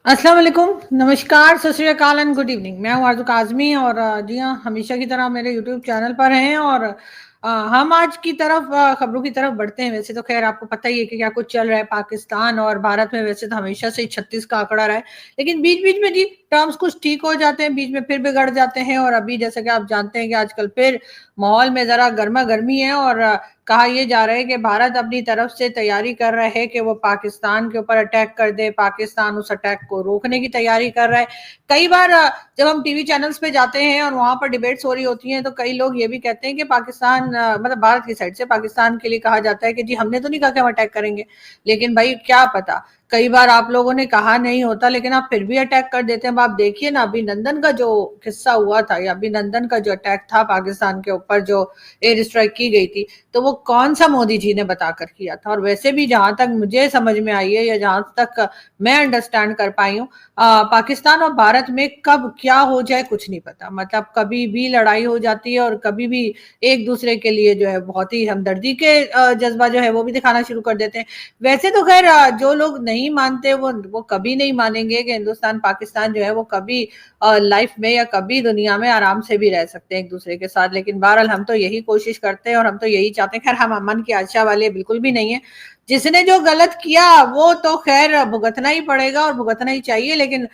अस्सलाम वालेकुम, नमस्कार, सत श्री अकाल एंड गुड इवनिंग। मैं हूँ आरज़ू काज़मी और जी हाँ, हमेशा की तरह मेरे यूट्यूब चैनल पर हैं और हम आज की तरफ खबरों की तरफ बढ़ते हैं। वैसे तो खैर आपको पता ही है कि क्या कुछ चल रहा है पाकिस्तान और भारत में। वैसे तो हमेशा से ही 36 का आंकड़ा रहा है, लेकिन बीच-बीच में जी टर्म्स कुछ ठीक हो जाते हैं, बीच में फिर बिगड़ जाते हैं और अभी जैसा कि आप जानते हैं कि आजकल फिर माहौल में ज़रा गरमा-गर्मी है और कहा ये जा रहा है कि भारत अपनी तरफ से तैयारी कर रहा है कि वो पाकिस्तान के ऊपर अटैक कर दे, पाकिस्तान उस अटैक को रोकने की तैयारी कर रहा है। कई बार जब हम टीवी चैनल्स पे जाते हैं और वहाँ पर डिबेट्स हो रही होती हैं, तो कई लोग ये भी कहते हैं कि पाकिस्तान मतलब भारत की साइड से पाकिस्तान के लिए कहा जाता है कि जी हमने तो नहीं कहा कि हम अटैक करेंगे, लेकिन भाई क्या पता, कई बार आप लोगों ने कहा नहीं होता लेकिन आप फिर भी अटैक कर देते हैं। अब आप देखिए ना, अभिनंदन का जो किस्सा हुआ था या अभिनंदन का जो अटैक था पाकिस्तान के ऊपर, जो एयर स्ट्राइक की गई थी, तो वो कौन सा मोदी जी ने बताकर किया था। और वैसे भी जहां तक मुझे समझ में आई है या जहां तक मैं अंडरस्टैंड कर पाई हूँ, पाकिस्तान और भारत में कब क्या हो जाए कुछ नहीं पता। मतलब कभी भी लड़ाई हो जाती है और कभी भी एक दूसरे के लिए जो है बहुत ही हमदर्दी के जज्बा जो है वो भी दिखाना शुरू कर देते हैं। वैसे तो खैर जो लोग नहीं मानते वो कभी नहीं मानेंगे कि हिंदुस्तान पाकिस्तान जो है वो कभी लाइफ में या कभी दुनिया में आराम से भी रह सकते हैं एक दूसरे के साथ। लेकिन बहरहाल हम तो यही कोशिश करते हैं और हम तो यही चाहते हैं। खैर हम अमन की आशा वाले बिल्कुल भी नहीं है। जिसने जो गलत किया वो तो खैर भुगतना ही पड़ेगा और भुगतना ही चाहिए। लेकिन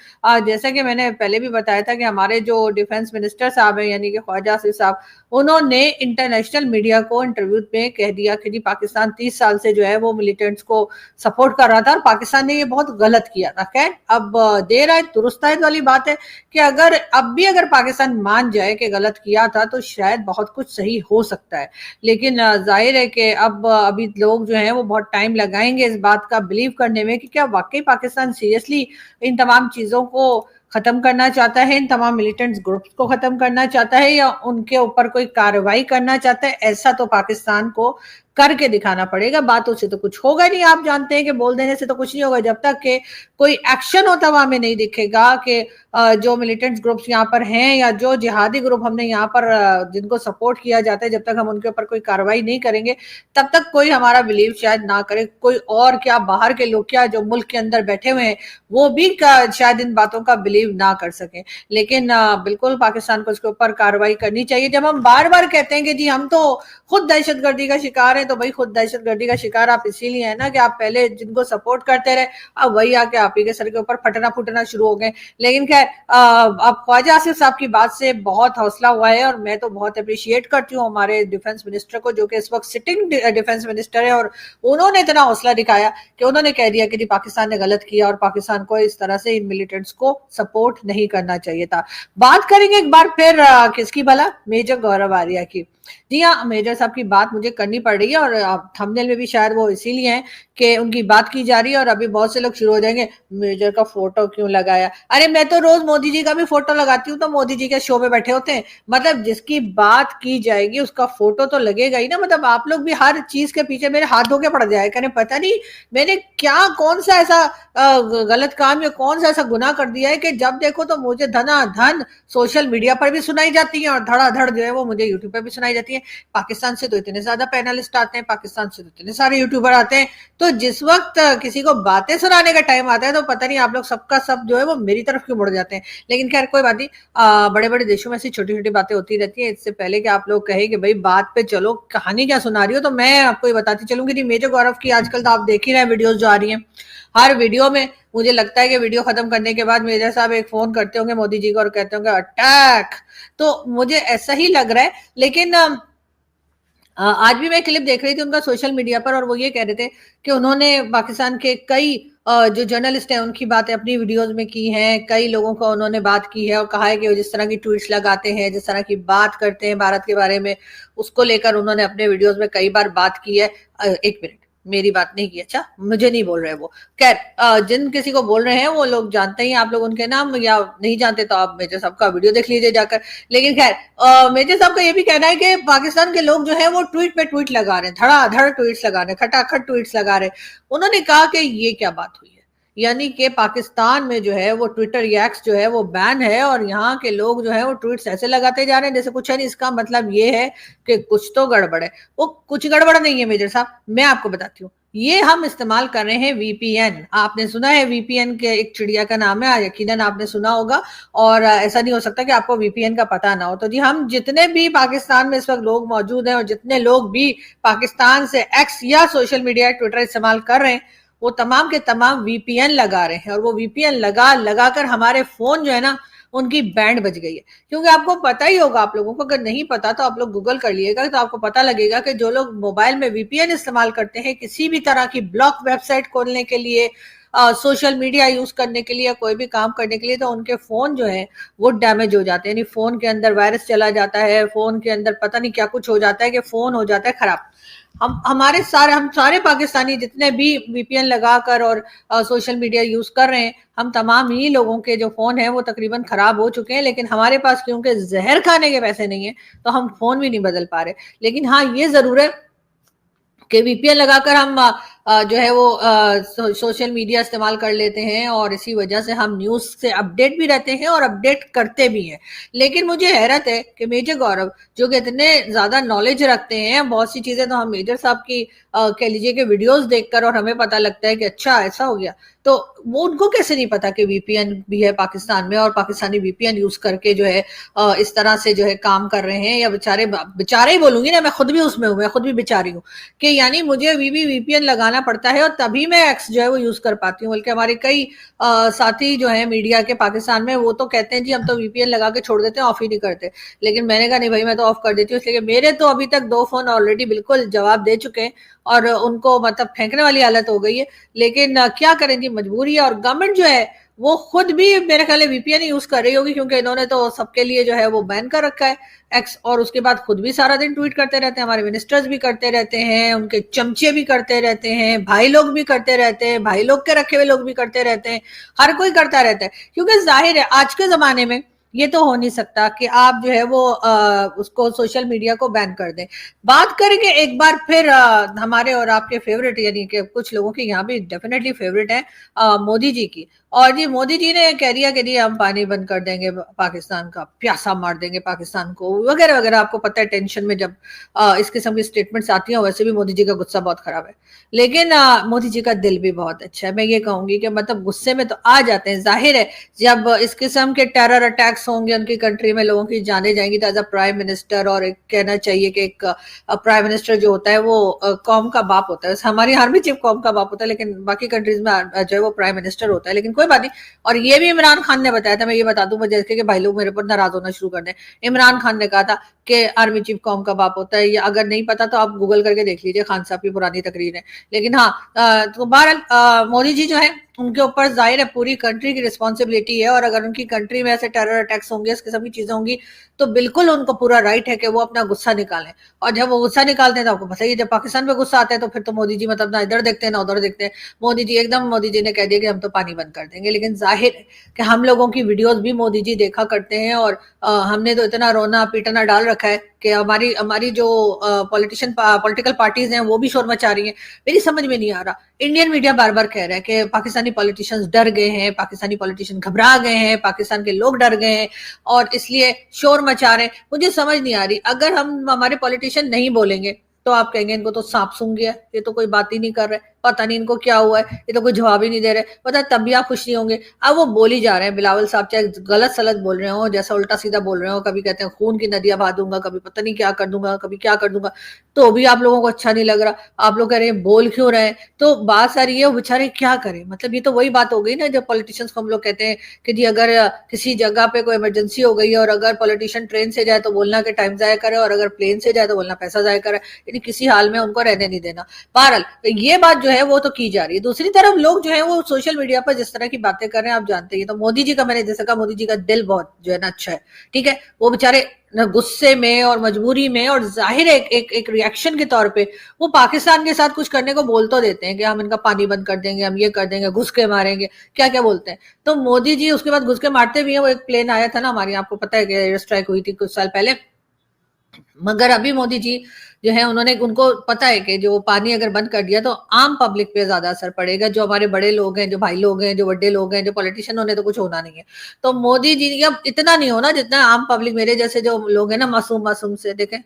जैसा कि मैंने पहले भी बताया था कि हमारे जो डिफेंस मिनिस्टर साहब हैं यानी कि ख्वाजा आसिफ साहब, उन्होंने इंटरनेशनल मीडिया को इंटरव्यू में कह दिया कि जी पाकिस्तान 30 साल से जो है वो मिलिटेंट्स को सपोर्ट कर रहा था और पाकिस्तान ने ये बहुत गलत किया था। खैर अब देर आए दुरुस्त आए वाली बात है कि अगर पाकिस्तान मान जाए कि गलत किया था तो शायद बहुत कुछ सही हो सकता है। लेकिन जाहिर है कि अभी लोग जो हैं वो बहुत टाइम लगाएंगे इस बात का बिलीव करने में कि क्या वाकई पाकिस्तान सीरियसली इन तमाम चीजों को खत्म करना चाहता है, इन तमाम मिलिटेंट्स ग्रुप्स को खत्म करना चाहता है या उनके ऊपर कोई कार्रवाई करना चाहता है। ऐसा तो पाकिस्तान को करके दिखाना पड़ेगा। बातों से तो कुछ होगा नहीं, आप जानते हैं कि बोल देने से तो कुछ नहीं होगा। जब तक के कोई एक्शन होता हुआ हमें नहीं दिखेगा कि जो मिलिटेंट्स ग्रुप्स यहाँ पर हैं या जो जिहादी ग्रुप हमने यहाँ पर जिनको सपोर्ट किया जाता है, जब तक हम उनके ऊपर कोई कार्रवाई नहीं करेंगे तब तक कोई हमारा बिलीव शायद ना करे। कोई और क्या, बाहर के लोग क्या जो मुल्क के अंदर बैठे हुए हैं वो भी शायद इन बातों का बिलीव ना कर सके। लेकिन बिल्कुल पाकिस्तान को इसके ऊपर कार्रवाई करनी चाहिए। जब हम बार बार कहते हैं कि जी हम तो खुद दहशतगर्दी का शिकार है, तो भाई खुद दहशतगर्दी का शिकार आप इसीलिए है ना कि आप पहले जिनको सपोर्ट करते रहे, अब वही आके आप ही के सर के ऊपर फटना फूटना शुरू हो गए। लेकिन खैर अब ख्वाजा आसिफ साहब की बात से बहुत हौसला हुआ है और मैं तो बहुत अप्रिशिएट करती हूँ हमारे डिफेंस मिनिस्टर को, जो कि इस वक्त सिटिंग डिफेंस मिनिस्टर है। और उन्होंने इतना हौसला दिखाया कि उन्होंने कह दिया कि जी पाकिस्तान ने गलत किया और पाकिस्तान को इस तरह से इन मिलिटेंट्स को सपोर्ट नहीं करना चाहिए था। बात करेंगे एक बार फिर किसकी भला, मेजर गौरव आर्या की। जी हाँ, मेजर साहब की बात मुझे करनी पड़ रही है और थंबनेल में भी शायद वो इसीलिए है कि उनकी बात की जा रही है और अभी बहुत से लोग शुरू हो जाएंगे मेजर का फोटो क्यों लगाया। अरे मैं तो रोज मोदी जी का भी फोटो लगाती हूँ, तो मोदी जी के शो में बैठे होते हैं। मतलब जिसकी बात की जाएगी उसका फोटो तो लगेगा ही ना। मतलब आप लोग भी हर चीज के पीछे मेरे हाथ धो के पड़ जाए करें, पता नहीं मैंने क्या कौन सा ऐसा गलत काम या कौन सा ऐसा गुनाह कर दिया है कि जब देखो तो मुझे धनाधन सोशल मीडिया पर भी सुनाई जाती है और धड़ाधड़ जो है वो मुझे यूट्यूब पर भी सुनाई जाती है। पाकिस्तान से तो इतने ज्यादा पैनलिस्ट आते हैं, पाकिस्तान से तो इतने सारे यूट्यूबर आते हैं, तो जिस वक्त किसी को बातें सुनाने का टाइम आता है तो पता नहीं आप लोग सबका सब जो है वो मेरी तरफ क्यों मुड़ जाते हैं। लेकिन खैर कोई बात नहीं, बड़े बड़े देशों में ऐसी छोटी छोटी बातें होती रहती है। इससे पहले कि आप लोग कहे कि भाई बात पे चलो, कहानी क्या सुना रही हो, तो मैं आपको ये बताती चलूंगी। मेजर गौरव की आजकल तो आप देख ही रहे हैं वीडियोस जो आ रही हैं, हर वीडियो में मुझे लगता है कि वीडियो खत्म करने के बाद मेजर साहब एक फोन करते होंगे मोदी जी को और कहते होंगे अटैक। तो मुझे ऐसा ही लग रहा है। लेकिन आज भी मैं क्लिप देख रही थी उनका सोशल मीडिया पर और वो ये कह रहे थे कि उन्होंने पाकिस्तान के कई जो जर्नलिस्ट हैं उनकी बातें अपनी वीडियोस में की हैं, कई लोगों को उन्होंने बात की है और कहा है कि वो जिस तरह की ट्वीट्स लगाते हैं, जिस तरह की बात करते हैं भारत के बारे में, उसको लेकर उन्होंने अपने वीडियोस में कई बार बात की है। एक मिनट, मेरी बात नहीं की, अच्छा मुझे नहीं बोल रहे वो। खैर जिन किसी को बोल रहे हैं वो लोग जानते ही, आप लोग उनके नाम, या नहीं जानते तो आप मेजर साहब का वीडियो देख लीजिए जाकर। लेकिन खैर मेजर साहब का ये भी कहना है कि पाकिस्तान के लोग जो है वो ट्वीट पे ट्वीट लगा रहे हैं, धड़ाधड़ ट्वीट्स लगा रहे हैं, खटाखट ट्वीट्स लगा रहे हैं। उन्होंने कहा कि ये क्या बात हुई है, यानी कि पाकिस्तान में जो है वो ट्विटर या एक्स जो है वो बैन है और यहाँ के लोग जो है वो ट्वीट्स ऐसे लगाते जा रहे हैं जैसे कुछ है नहीं। इसका मतलब ये है कि कुछ तो गड़बड़ है। वो कुछ गड़बड़ नहीं है मेजर साहब, मैं आपको बताती हूँ। ये हम इस्तेमाल कर रहे हैं वीपीएन। आपने सुना है वीपीएन के एक चिड़िया का नाम है, यकीनन आपने सुना होगा, और ऐसा नहीं हो सकता कि आपको वीपीएन का पता ना हो। तो जी, हम जितने भी पाकिस्तान में इस वक्त लोग मौजूद हैं और जितने लोग भी पाकिस्तान से एक्स या सोशल मीडिया ट्विटर इस्तेमाल कर रहे हैं, वो तमाम के तमाम वीपीएन लगा रहे हैं, और वो वीपीएन लगा कर हमारे फोन जो है ना, उनकी बैंड बज गई है। क्योंकि आपको पता ही होगा, आप लोगों को अगर नहीं पता तो आप लोग गूगल कर लिएगा, तो आपको पता लगेगा कि जो लोग मोबाइल में वीपीएन इस्तेमाल करते हैं किसी भी तरह की ब्लॉक वेबसाइट खोलने के लिए, सोशल मीडिया यूज करने के लिए, कोई भी काम करने के लिए, तो उनके फोन जो है वो डैमेज हो जाते हैं। यानी फोन के अंदर वायरस चला जाता है, फोन के अंदर पता नहीं क्या कुछ हो जाता है कि फोन हो जाता है खराब। हम सारे पाकिस्तानी जितने भी वीपीएन लगाकर और सोशल मीडिया यूज कर रहे हैं, हम तमाम ही लोगों के जो फोन है वो तकरीबन खराब हो चुके हैं। लेकिन हमारे पास क्योंकि जहर खाने के पैसे नहीं है, तो हम फोन भी नहीं बदल पा रहे। लेकिन हाँ, ये जरूर है कि वीपीएन लगाकर हम जो है वो सोशल मीडिया इस्तेमाल कर लेते हैं, और इसी वजह से हम न्यूज से अपडेट भी रहते हैं और अपडेट करते भी हैं। लेकिन मुझे हैरत है कि मेजर गौरव, जो कि इतने ज्यादा नॉलेज रखते हैं, बहुत सी चीजें तो हम मेजर साहब की कह लीजिए कि वीडियोस देखकर और हमें पता लगता है कि अच्छा ऐसा हो गया, तो वो उनको कैसे नहीं पता कि वीपीएन भी है पाकिस्तान में, और पाकिस्तानी वीपीएन यूज करके जो है इस तरह से जो है काम कर रहे हैं। या बेचारे बेचारे ही बोलूंगी ना, मैं खुद भी उसमें हूँ, मैं खुद भी बेचारी हूँ, कि यानी मुझे भी वीपीएन लगाना पड़ता है और तभी मैं एक्स जो है वो यूज कर पाती हूँ। बल्कि हमारे कई साथी जो है मीडिया के पाकिस्तान में, वो तो कहते हैं जी हम तो वीपीएन लगा के छोड़ देते हैं, ऑफ ही नहीं करते। लेकिन मैंने कहा नहीं भाई, मैं तो ऑफ कर देती हूँ, इसलिए मेरे तो अभी तक 2 फोन ऑलरेडी बिल्कुल जवाब दे चुके हैं और उनको मतलब फेंकने वाली हालत हो गई है। लेकिन क्या करें जी, मजबूरी है। और गवर्नमेंट जो है वो खुद भी मेरे ख्याल वीपीएन यूज कर रही होगी, क्योंकि इन्होंने तो सबके लिए जो है वो बैन कर रखा है एक्स, और उसके बाद खुद भी सारा दिन ट्वीट करते रहते हैं, हमारे मिनिस्टर्स भी करते रहते हैं, उनके चमचे भी करते रहते हैं, भाई लोग भी करते रहते हैं, भाई लोग के रखे हुए लोग भी करते रहते हैं, हर कोई करता रहता है। क्योंकि जाहिर है आज के जमाने में ये तो हो नहीं सकता कि आप जो है वो उसको सोशल मीडिया को बैन कर दें। बात करेंगे एक बार फिर हमारे और आपके फेवरेट, यानी कि कुछ लोगों की यहाँ भी डेफिनेटली फेवरेट है, मोदी जी की। और जी, मोदी जी ने कह दिया कि जी हम पानी बंद कर देंगे, पाकिस्तान का प्यासा मार देंगे पाकिस्तान को, वगैरह वगैरह। आपको पता है टेंशन में जब इस किस्म की स्टेटमेंट्स आती हैं, वैसे भी मोदी जी का गुस्सा बहुत खराब है। लेकिन मोदी जी का दिल भी बहुत अच्छा है। मैं ये कहूंगी कि मतलब गुस्से में तो आ जाते हैं, जाहिर है जब इस किस्म के टेरर अटैक्स होंगे उनकी कंट्री में, लोगों की जाने जाएंगी, तो एज अ प्राइम मिनिस्टर, और एक कहना चाहिए कि एक प्राइम मिनिस्टर जो होता है वो कौम का बाप होता है। हमारी आर्मी चीफ कौम का बाप होता है, लेकिन बाकी कंट्रीज में जो है वो प्राइम मिनिस्टर होता है। लेकिन कोई बात नहीं। और ये भी इमरान खान ने बताया था, मैं ये बता दूं जैसे कि भाई लोग मेरे पर नाराज होना शुरू कर दें, इमरान खान ने कहा था कि आर्मी चीफ कौम का बाप होता है। या अगर नहीं पता तो आप गूगल करके देख लीजिए, खान साहब की पुरानी तकरीर है। लेकिन हाँ, तो बहरहाल मोदी जी जो है उनके ऊपर जाहिर है पूरी कंट्री की रिस्पॉन्सिबिलिटी है, और अगर उनकी कंट्री में ऐसे टेरर अटैक्स होंगे, इस किस्म की चीजें होंगी, तो बिल्कुल उनको पूरा राइट है कि वो अपना गुस्सा निकालें। और जब वो गुस्सा निकालते हैं तो आपको पता ही है, जब पाकिस्तान पे गुस्सा आता है तो फिर तो मोदी जी मतलब ना इधर देखते हैं ना उधर देखते हैं। मोदी जी ने कह दिया कि हम तो पानी बंद कर देंगे। लेकिन जाहिर है कि हम लोगों की वीडियोस भी मोदी जी देखा करते हैं, और हमने तो इतना रोना पीटना डाल रखा है कि हमारी हमारी जो पॉलिटिकल पार्टीज हैं वो भी शोर मचा रही हैं। मेरी समझ में नहीं आ रहा, इंडियन मीडिया बार बार कह रहा है कि पाकिस्तानी पॉलिटिशियंस डर गए हैं, पाकिस्तानी पॉलिटिशियन घबरा गए हैं, पाकिस्तान के लोग डर गए हैं और इसलिए शोर मचा रहे हैं। मुझे समझ नहीं आ रही, अगर हम हमारे पॉलिटिशियन नहीं बोलेंगे तो आप कहेंगे इनको तो सांप सूंघ गया, ये तो कोई बात ही नहीं कर रहे, पता नहीं इनको क्या हुआ है, ये तो कोई जवाब ही नहीं दे रहे, पता तब भी आप खुश नहीं होंगे। अब वो बोल ही जा रहे हैं, बिलावल साहब चाहे गलत सलत बोल रहे हो, जैसा उल्टा सीधा बोल रहे हो, कभी कहते हैं खून की नदियां बहा दूंगा, कभी पता नहीं क्या कर दूंगा, कभी क्या कर दूंगा, तो भी आप लोगों को अच्छा नहीं लग रहा। आप लोग कह रहे हैं बोल क्यों रहे हैं, तो बात सारी है वो बेचारे क्या करें। मतलब ये तो वही बात हो गई ना, जब पॉलिटिशियंस को हम लोग कहते हैं कि जी अगर किसी जगह पे कोई इमरजेंसी हो गई है और अगर पॉलिटिशियन ट्रेन से जाए तो बोलना कि टाइम जाया करे, और अगर प्लेन से जाए तो बोलना पैसा जाया करे, यानी किसी हाल में उनको रहने नहीं देना। बहरहाल ये बात जो है वो तो की जा रही है। दूसरी तरफ लोग जो है वो सोशल मीडिया पर जिस तरह की बातें कर रहे हैं आप जानते हैं। तो मोदी जी का, मैंने जैसे कहा, मोदी जी का दिल बहुत जो है ना अच्छा है, ठीक है। वो बेचारे गुस्से में और मजबूरी में और जाहिर है एक रिएक्शन के तौर पे वो पाकिस्तान के साथ कुछ करने को बोल तो देते हैं कि हम इनका पानी बंद कर देंगे, हम ये कर देंगे, घुस के मारेंगे, क्या क्या बोलते हैं। तो मोदी जी उसके बाद घुस के मारते भी हैं। वो एक प्लेन आया था ना हमारे, आपको पता है कि एयर स्ट्राइक हुई थी कुछ साल पहले, मगर अभी मोदी जी जो है उन्होंने, उनको पता है कि जो पानी अगर बंद कर दिया तो आम पब्लिक पे ज्यादा असर पड़ेगा। जो हमारे बड़े लोग हैं, जो भाई लोग हैं, जो बड़े लोग हैं, जो पॉलिटिशियन, होने तो कुछ होना नहीं है। तो मोदी जी अब इतना नहीं होना जितना आम पब्लिक, मेरे जैसे जो लोग हैं ना, मासूम मासूम से देखें,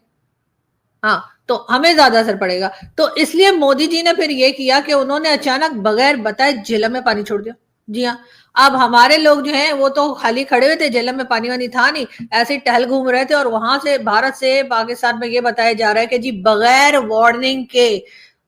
हाँ, तो हमें ज्यादा असर पड़ेगा। तो इसलिए मोदी जी ने फिर ये किया कि उन्होंने अचानक बगैर बताए झेलम में पानी छोड़ दिया। जी हाँ, अब हमारे लोग जो हैं वो तो खाली खड़े हुए थे, झेलम में पानी वानी था नहीं, ऐसे ही टहल घूम रहे थे, और वहां से भारत से पाकिस्तान में ये बताया जा रहा है कि जी बगैर वार्निंग के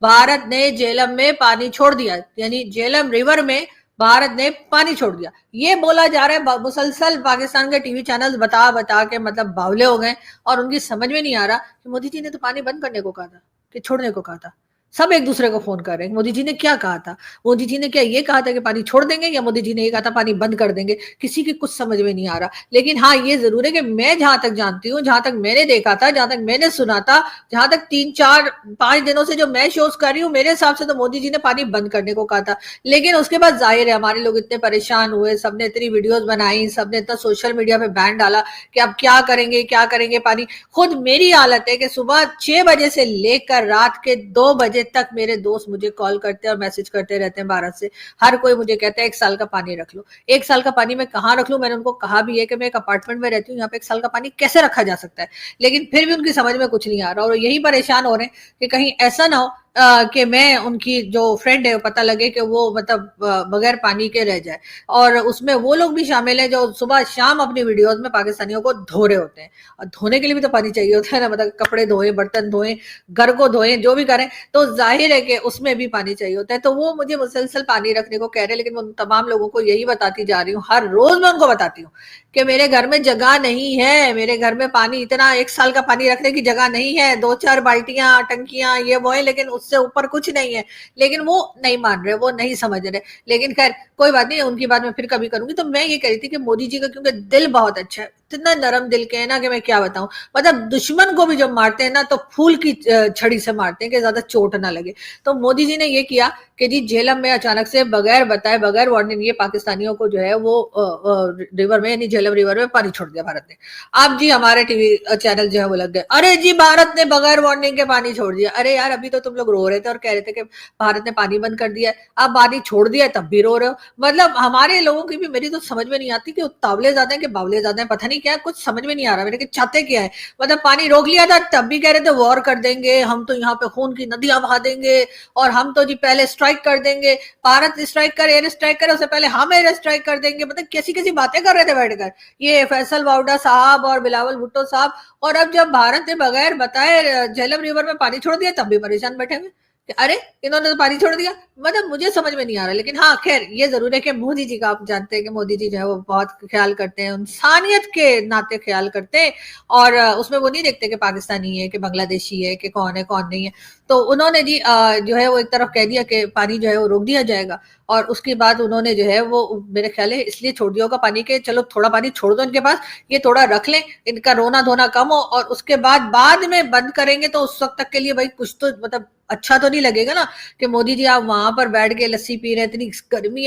भारत ने झेलम में पानी छोड़ दिया, यानी झेलम रिवर में भारत ने पानी छोड़ दिया। ये बोला जा रहा है, मुसलसल पाकिस्तान के टीवी चैनल्स बता बता के मतलब बावले हो गए, और उनकी समझ में नहीं आ रहा कि मोदी जी ने तो पानी बंद करने को कहा था, कि छोड़ने को कहा था। सब एक दूसरे को फोन कर रहे हैं, मोदी जी ने क्या कहा था, मोदी जी ने क्या ये कहा था कि पानी छोड़ देंगे, या मोदी जी ने ये कहा था पानी बंद कर देंगे, किसी की कुछ समझ में नहीं आ रहा। लेकिन हाँ, ये जरूर है कि मैं जहां तक जानती हूँ, जहां तक मैंने देखा था, जहां तक मैंने सुना था, जहां तक 3 4 5 दिनों से जो मैं शोज कर रही हूँ, मेरे हिसाब से तो मोदी जी ने पानी बंद करने को कहा था। लेकिन उसके बाद जाहिर है हमारे लोग इतने परेशान हुए, सबने इतनी वीडियोस बनाई, सबने इतना सोशल मीडिया पे बैन डाला कि अब क्या करेंगे, क्या करेंगे पानी। खुद मेरी हालत है कि सुबह 6 बजे से लेकर रात के 2 बजे तक मेरे दोस्त मुझे कॉल करते हैं और मैसेज करते रहते हैं भारत से। हर कोई मुझे कहता है 1 साल का पानी रख लो। 1 साल का पानी मैं कहाँ रख लूं? मैंने उनको कहा भी है कि मैं एक अपार्टमेंट में रहती हूँ, यहाँ पे 1 साल का पानी कैसे रखा जा सकता है? लेकिन फिर भी उनकी समझ में कुछ नहीं आ रहा, और यही परेशान हो रहे हैं कि कहीं ऐसा ना हो कि मैं उनकी जो फ्रेंड है पता लगे कि वो मतलब बगैर पानी के रह जाए। और उसमें वो लोग भी शामिल हैं जो सुबह शाम अपनी वीडियोस में पाकिस्तानियों को धो रहे होते हैं, और धोने के लिए भी तो पानी चाहिए होता है ना, मतलब कपड़े धोए, बर्तन धोए, घर को धोए, जो भी करें, तो जाहिर है कि उसमें भी पानी चाहिए होता है। तो वो मुझे मुसलसल पानी रखने को कह रहे हैं, लेकिन मैं तमाम लोगों को यही बताती जा रही हूँ, हर रोज मैं उनको बताती हूँ कि मेरे घर में जगह नहीं है, मेरे घर में पानी इतना 1 साल का पानी रखने की जगह नहीं है, 2 4 बाल्टियां, टंकियां, ये वो है, लेकिन उससे ऊपर कुछ नहीं है। लेकिन वो नहीं मान रहे, वो नहीं समझ रहे। लेकिन खैर कोई बात नहीं, उनकी बात मैं फिर कभी करूंगी। तो मैं ये कह रही थी कि मोदी जी का क्योंकि दिल बहुत अच्छा है, इतना नरम दिल के है ना कि मैं क्या बताऊं, मतलब दुश्मन को भी जब मारते हैं ना तो फूल की छड़ी से मारते हैं कि ज्यादा चोट ना लगे। तो मोदी जी ने ये किया कि जी झेलम में अचानक से बगैर बताए, बगैर वार्निंग, ये पाकिस्तानियों को जो है वो रिवर में, यानी झेलम रिवर में पानी छोड़ दिया भारत ने। अब जी हमारे टीवी चैनल जो है वो लग गए, अरे जी भारत ने बगैर वार्निंग के पानी छोड़ दिया। अरे यार, अभी तो तुम लोग रो रहे थे और कह रहे थे कि भारत ने पानी बंद कर दिया है, अब पानी छोड़ दिया है तब भी रो रहे हो। मतलब हमारे लोगों की भी मेरी तो समझ में नहीं आती कि उतावले ज्यादा है कि बावले ज्यादा है, पता नहीं क्या, कुछ समझ में नहीं आ रहा मेरे कि चाहते क्या है। मतलब पानी रोक लिया था तब भी कह रहे थे वॉर कर देंगे, हम तो यहाँ पे खून की नदियां बहा देंगे, और हम तो जी पहले स्ट्राइक कर देंगे, भारत स्ट्राइक करे, एयर स्ट्राइक करे, उससे पहले हम एयर स्ट्राइक कर देंगे। मतलब कैसी कैसी बातें कर रहे थे बैठकर ये फैसल वाउडा साहब और बिलावल भुट्टो साहब। और अब जब भारत ने बगैर बताए झेलम रिवर में पानी छोड़ दिया तब भी परेशान बैठे हुए, अरे इन्होंने तो पानी छोड़ दिया। मतलब मुझे समझ में नहीं आ रहा। लेकिन हाँ, खैर ये जरूर है कि मोदी जी का, आप जानते हैं कि मोदी जी जो है वो बहुत ख्याल करते हैं, इंसानियत के नाते ख्याल करते हैं, और उसमें वो नहीं देखते कि पाकिस्तानी है कि बांग्लादेशी है कि कौन है कौन नहीं है। तो उन्होंने जी जो है वो एक तरफ कह दिया कि पानी जो है वो रोक दिया जाएगा, और उसके बाद उन्होंने जो है वो मेरे ख्याल है इसलिए छोड़ दिया होगा पानी के, चलो थोड़ा पानी छोड़ दो इनके पास, ये थोड़ा रख लें, इनका रोना धोना कम हो, और उसके बाद में बंद करेंगे तो उस वक्त तक के लिए भाई कुछ तो मतलब अच्छा तो नहीं लगेगा ना कि मोदी जी आप वहां पर बैठ के लस्सी पी रहे हैं।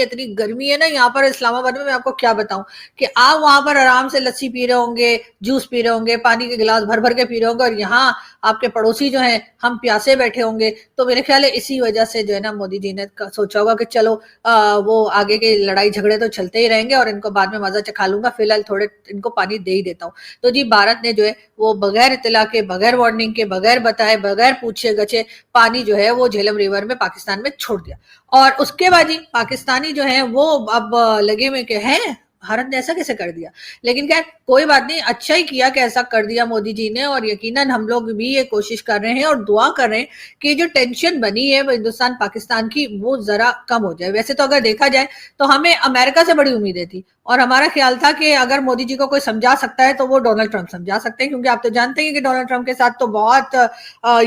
इतनी गर्मी है ना यहाँ पर इस्लामाबाद में, मैं आपको क्या बताऊं कि आप वहां पर आराम से लस्सी पी रहे होंगे, जूस पी रहे होंगे, पानी के गिलास भर भर के पी रहे होंगे, और यहाँ आपके पड़ोसी जो है हम प्यासे बैठे होंगे। तो मेरे ख्याल है इसी वजह से जो है ना मोदी जी ने सोचा होगा कि चलो वो आगे के लड़ाई झगड़े तो चलते ही रहेंगे और इनको बाद में मजा चखा लूंगा, फिलहाल थोड़े इनको पानी दे ही देता हूँ। तो जी भारत ने जो है वो बगैर इत्तला के, बगैर वार्निंग के, बगैर बताए, बगैर पूछे गछे पानी जो है वो झेलम रिवर में पाकिस्तान में छोड़ दिया। और उसके बाद जी पाकिस्तानी जो है वो अब लगे में के हैं भारत ने ऐसा कैसे कर दिया। लेकिन क्या, कोई बात नहीं, अच्छा ही किया कि ऐसा कर दिया मोदी जी ने, और यकीनन हम लोग भी ये कोशिश कर रहे हैं और दुआ कर रहे हैं कि जो टेंशन बनी है हिंदुस्तान पाकिस्तान की वो जरा कम हो जाए। वैसे तो अगर देखा जाए तो हमें अमेरिका से बड़ी उम्मीदें थी, और हमारा ख्याल था कि अगर मोदी जी को कोई समझा सकता है तो वो डोनाल्ड ट्रंप समझा सकते हैं, क्योंकि आप तो जानते हैं कि डोनाल्ड ट्रंप के साथ तो बहुत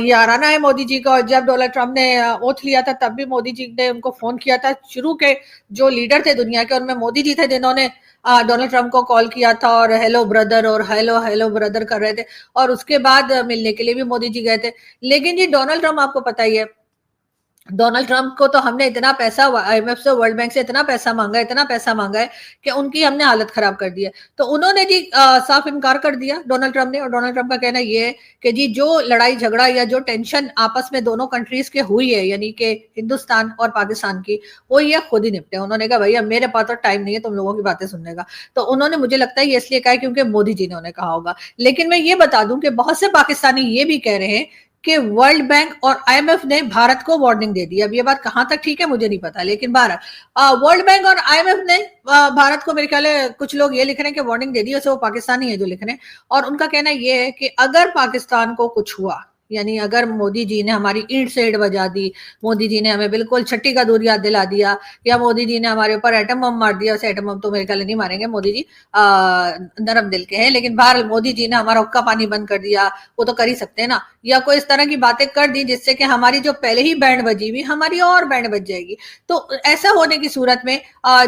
याराना है मोदी जी का। और जब डोनाल्ड ट्रंप ने ओथ लिया था तब भी मोदी जी ने उनको फोन किया था। शुरू के जो लीडर थे दुनिया के उनमें मोदी जी थे जिन्होंने डोनाल्ड ट्रंप को कॉल किया था और हेलो ब्रदर और हेलो हेलो ब्रदर कर रहे थे, और उसके बाद मिलने के लिए भी मोदी जी गए थे। लेकिन जी डोनाल्ड ट्रंप आपको पता ही है, डोनाल्ड ट्रंप को तो हमने इतना पैसा आईएमएफ से, वर्ल्ड बैंक से इतना पैसा मांगा है कि उनकी हमने हालत खराब कर दी है। तो उन्होंने जी साफ इनकार कर दिया डोनाल्ड ट्रंप ने। और डोनाल्ड ट्रंप का कहना ये है कि जी जो लड़ाई झगड़ा या जो टेंशन आपस में दोनों कंट्रीज के हुई है, यानी कि हिंदुस्तान और पाकिस्तान की, वो ये खुद ही निपटे। उन्होंने कहा भैया मेरे पास तो टाइम नहीं है तुम लोगों की बातें सुनने का। तो उन्होंने, मुझे लगता है ये इसलिए कहा क्योंकि मोदी जी ने उन्हें कहा होगा। लेकिन मैं ये बता दूं कि बहुत से पाकिस्तानी ये भी कह रहे हैं कि वर्ल्ड बैंक और आईएमएफ ने भारत को वार्निंग दे दी। अब ये बात कहां तक ठीक है मुझे नहीं पता, लेकिन भारत वर्ल्ड बैंक और आईएमएफ ने भारत को, मेरे ख्याल है कुछ लोग ये लिख रहे हैं कि वार्निंग दे दी, वैसे वो पाकिस्तानी है जो लिख रहे हैं, और उनका कहना ये है कि अगर पाकिस्तान को कुछ हुआ, यानी अगर मोदी जी ने हमारी ईंट से ईंट बजा दी, मोदी जी ने हमें बिल्कुल छठी का दूर याद दिला दिया, या मोदी जी ने हमारे ऊपर एटम बम मार दिया, वैसे एटम बम तो मेरे ख्याल नहीं मारेंगे मोदी जी, नरम दिल के हैं, लेकिन बहरहाल मोदी जी ने हमारा हुक्का पानी बंद कर दिया, वो तो कर ही सकते हैं ना, या कोई इस तरह की बातें कर दी जिससे कि हमारी जो पहले ही बैंड बजी हुई हमारी और बैंड बज जाएगी। तो ऐसा होने की सूरत में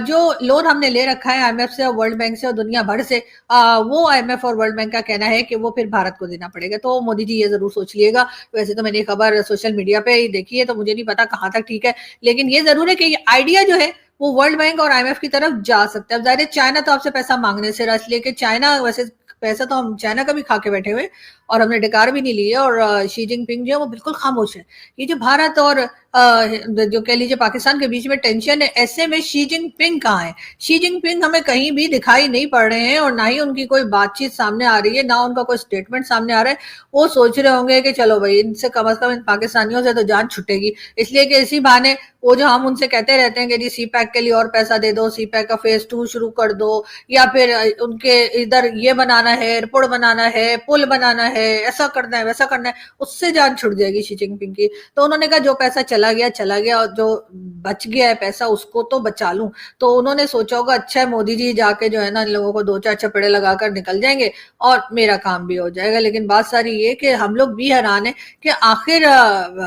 जो लोन हमने ले रखा है आईएमएफ से और वर्ल्ड बैंक से और दुनिया भर से, वो आईएमएफ और वर्ल्ड बैंक का कहना है कि वो फिर भारत को देना पड़ेगा। तो मोदी जी ये जरूर सोच लिएगा। वैसे तो मैंने खबर सोशल मीडिया पे ही देखी है, तो मुझे नहीं पता कहाँ तक ठीक है, लेकिन ये जरूर है कि ये आइडिया जो है वो वर्ल्ड बैंक और आईएमएफ की तरफ जा सकता है। अब जाहिर है चाइना तो आपसे पैसा मांगने से रस लेके, चाइना वैसे पैसा तो हम चाइना का भी खा के बैठे हुए और हमने डकार भी नहीं ली है, और शी जिनपिंग जो है वो बिल्कुल खामोश है। ये जो भारत और जो कह लीजिए पाकिस्तान के बीच में टेंशन है, ऐसे में शी जिनपिंग कहाँ है? शी जिनपिंग हमें कहीं भी दिखाई नहीं पड़ रहे हैं, और ना ही उनकी कोई बातचीत सामने आ रही है, ना उनका कोई स्टेटमेंट सामने आ रहा है। वो सोच रहे होंगे कि चलो भाई इनसे कम से कम इन पाकिस्तानियों से तो जान छुटेगी, इसलिए कि इसी बहाने वो जो हम उनसे कहते रहते हैं कि जी सी पैक के लिए और पैसा दे दो, सी पैक का फेज 2 शुरू कर दो, या फिर उनके इधर ये बनाना है, एयरपोर्ट बनाना है, पुल बनाना है, ऐसा करना है, वैसा करना है, उससे जान छुट जाएगी शी जिनपिंग की। तो उन्होंने कहा जो पैसा चला गया, और जो बच गया है पैसा उसको तो बचा लूं। तो उन्होंने सोचा होगा अच्छा है मोदी जी जाके जो है ना इन लोगों को 2-4 चपेड़े लगाकर निकल जाएंगे और मेरा काम भी हो जाएगा। लेकिन बात सारी ये कि हम लोग भी हैरान है कि आखिर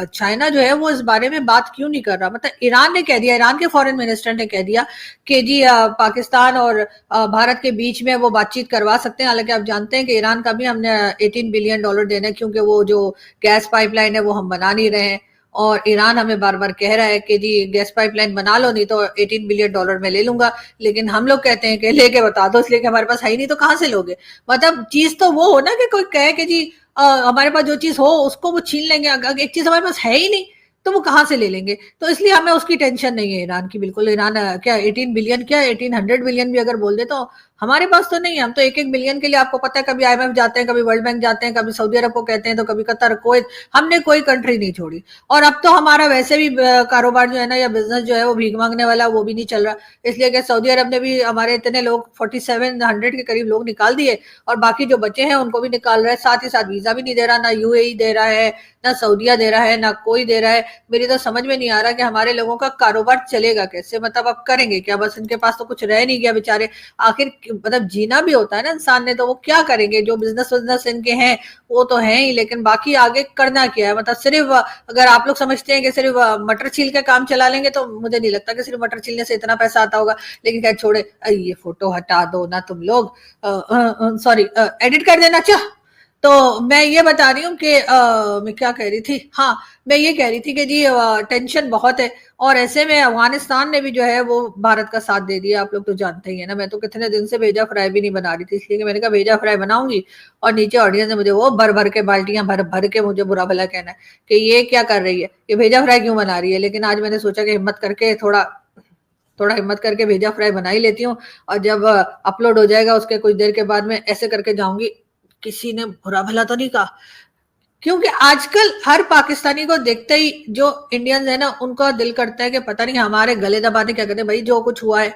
चाइना जो है वो इस बारे में बात क्यों नहीं कर रहा। मतलब ईरान ने कह दिया, ईरान के फॉरेन मिनिस्टर ने कह दिया कि जी पाकिस्तान और भारत के बीच में वो बातचीत करवा सकते हैं। हालांकि आप जानते हैं कि ईरान का भी हमने $18 बिलियन देना है, क्योंकि वो जो गैस पाइपलाइन है वो हम बना नहीं रहे हैं, और ईरान हमें बार बार कह रहा है कि जी गैस पाइपलाइन बना लो नहीं तो $18 बिलियन मैं ले लूंगा। लेकिन हम लोग कहते हैं कि लेके बता दो, इसलिए कि हमारे पास है ही नहीं, तो कहां से लोगे? मतलब चीज तो वो हो ना कि कोई कहे कि जी हमारे पास जो चीज हो उसको वो छीन लेंगे। अगर एक चीज हमारे पास है ही नहीं तो वो कहां से ले लेंगे? तो इसलिए हमें उसकी टेंशन नहीं है ईरान की, बिल्कुल। ईरान क्या 18 बिलियन, क्या 1800 बिलियन भी अगर बोल दे तो हमारे पास तो नहीं है। हम तो 1-1 बिलियन के लिए, आपको पता है, कभी आईएमएफ जाते हैं, कभी वर्ल्ड बैंक जाते हैं, कभी सऊदी अरब को कहते हैं, तो कभी कतर, कुवैत, हमने कोई कंट्री नहीं छोड़ी। और अब तो हमारा वैसे भी कारोबार जो है ना, या बिजनेस जो है वो भीख मांगने वाला वो भी नहीं चल रहा, इसलिए कि सऊदी अरब ने भी हमारे इतने लोग 4700 के करीब लोग निकाल दिए, और बाकी जो बचे हैं उनको भी निकाल रहा है। साथ ही साथ वीजा भी नहीं दे रहा, ना यूएई दे रहा है, ना सऊदिया दे रहा है, ना कोई दे रहा है। मेरी तो समझ में नहीं आ रहा कि हमारे लोगों का कारोबार चलेगा कैसे? मतलब अब करेंगे क्या? बस इनके पास तो कुछ रह नहीं गया बेचारे। आखिर मतलब जीना भी होता है ना इंसान ने, तो वो क्या करेंगे? जो बिजनेस इनके हैं वो तो है ही, लेकिन बाकी आगे करना क्या है? मतलब सिर्फ अगर आप लोग समझते हैं कि सिर्फ मटर छील के काम चला लेंगे, तो मुझे नहीं लगता कि सिर्फ मटर छीलने से इतना पैसा आता होगा। लेकिन क्या छोड़े, ये फोटो हटा दो ना तुम लोग, सॉरी एडिट कर देना। अच्छा, तो मैं ये बता रही हूँ कि मैं क्या कह रही थी, हाँ मैं ये कह रही थी कि जी टेंशन बहुत है, और ऐसे में अफगानिस्तान ने भी जो है वो भारत का साथ दे दिया। आप लोग तो जानते ही है ना, मैं तो कितने दिन से भेजा फ्राई भी नहीं बना रही थी, इसलिए कि मैंने कहा भेजा फ्राई बनाऊंगी, और नीचे ऑडियंस ने मुझे वो भर भर के बाल्टियां भर भर के मुझे बुरा भला कहना है कि ये क्या कर रही है, ये भेजा फ्राई क्यों बना रही है। लेकिन आज मैंने सोचा कि हिम्मत करके थोड़ा हिम्मत करके भेजा फ्राई बना ही लेती हूँ, और जब अपलोड हो जाएगा उसके कुछ देर के बाद में ऐसे करके जाऊंगी, किसी ने बुरा भला तो नहीं कहा। क्योंकि आजकल हर पाकिस्तानी को देखते ही जो इंडियंस है ना, उनका दिल करता है कि पता नहीं हमारे गले दबाने क्या कहते हैं। भाई जो कुछ हुआ है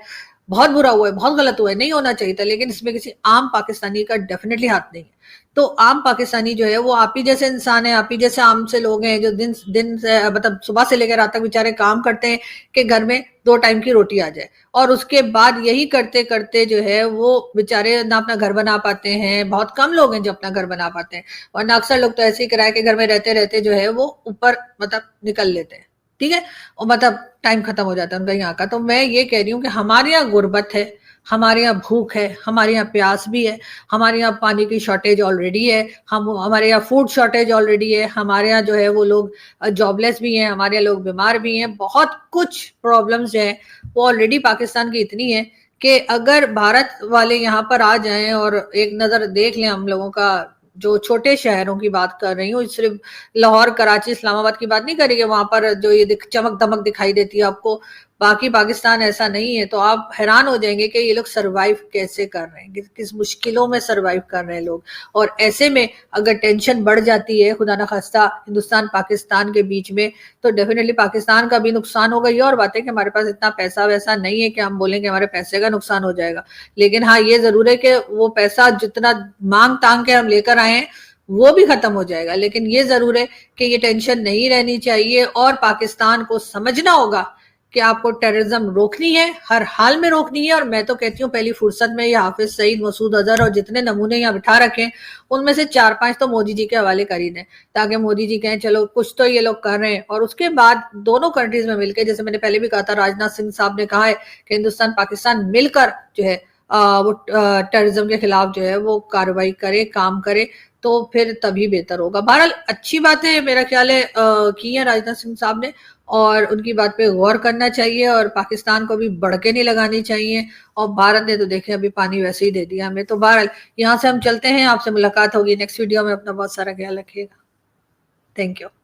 बहुत बुरा हुआ है, बहुत गलत हुआ है, नहीं होना चाहिए था, लेकिन इसमें किसी आम पाकिस्तानी का डेफिनेटली हाथ नहीं है। तो आम पाकिस्तानी जो है वो आप ही जैसे इंसान है, आप ही जैसे आम से लोग हैं, जो दिन दिन से मतलब सुबह से लेकर रात तक बेचारे काम करते हैं कि घर में 2 टाइम की रोटी आ जाए, और उसके बाद यही करते करते जो है वो बेचारे ना अपना घर बना पाते हैं। बहुत कम लोग हैं जो अपना घर बना पाते हैं, वरना अक्सर लोग तो ऐसे ही किराए के घर में रहते रहते जो है वो ऊपर मतलब निकल लेते हैं, ठीक है, और मतलब टाइम खत्म हो जाता है उनका यहाँ का। तो मैं ये कह रही हूँ कि हमारे यहाँ गुर्बत है, हमारे यहाँ भूख है, हमारे यहाँ प्यास भी है, हमारे यहाँ पानी की शॉर्टेज ऑलरेडी है, हमारे यहाँ फूड शॉर्टेज ऑलरेडी है, हमारे यहाँ जो है वो लोग जॉबलेस भी हैं, हमारे यहाँ लोग बीमार भी हैं, बहुत कुछ प्रॉब्लम्स जो है वो ऑलरेडी पाकिस्तान की इतनी है कि अगर भारत वाले यहाँ पर आ जाएं और एक नजर देख लें हम लोगों का, जो छोटे शहरों की बात कर रही हूँ, सिर्फ लाहौर, कराची, इस्लामाबाद की बात नहीं करेंगे, वहां पर जो ये चमक दमक दिखाई देती है आपको, बाकी पाकिस्तान ऐसा नहीं है। तो आप हैरान हो जाएंगे कि ये लोग सरवाइव कैसे कर रहे हैं, किस मुश्किलों में सरवाइव कर रहे हैं लोग। और ऐसे में अगर टेंशन बढ़ जाती है खुदा न खास्ता हिंदुस्तान पाकिस्तान के बीच में, तो डेफिनेटली पाकिस्तान का भी नुकसान होगा। ये और बात है कि हमारे पास इतना पैसा वैसा नहीं है कि हम बोलें कि हमारे पैसे का नुकसान हो जाएगा, लेकिन हाँ ये जरूर है कि वो पैसा जितना मांग तांग के हम लेकर आए हैं वो भी खत्म हो जाएगा। लेकिन ये जरूर है कि ये टेंशन नहीं रहनी चाहिए और पाकिस्तान को समझना होगा कि आपको टेररिज्म रोकनी है, हर हाल में रोकनी है। और मैं तो कहती हूँ पहली फुर्सत में ये हाफिज सईद, मसूद अजहर और जितने नमूने यहाँ बिठा रखे उनमें से 4-5 तो मोदी जी के हवाले कर ही दें, ताकि मोदी जी कहें चलो कुछ तो ये लोग कर रहे हैं। और उसके बाद दोनों कंट्रीज में मिलकर, जैसे मैंने पहले भी कहा था, राजनाथ सिंह साहब ने कहा है कि हिंदुस्तान पाकिस्तान मिलकर जो है वो टेररिज्म के खिलाफ जो है वो कार्रवाई करे, काम करे, तो फिर तभी बेहतर होगा। बहरहाल अच्छी बातें मेरा ख्याल है की है राजनाथ सिंह साहब ने, और उनकी बात पे गौर करना चाहिए और पाकिस्तान को भी बढ़के नहीं लगानी चाहिए। और भारत ने तो देखे अभी पानी वैसे ही दे दिया हमें। तो बहरहाल यहाँ से हम चलते हैं, आपसे मुलाकात होगी नेक्स्ट वीडियो में। अपना बहुत सारा ख्याल रखिएगा। Thank you.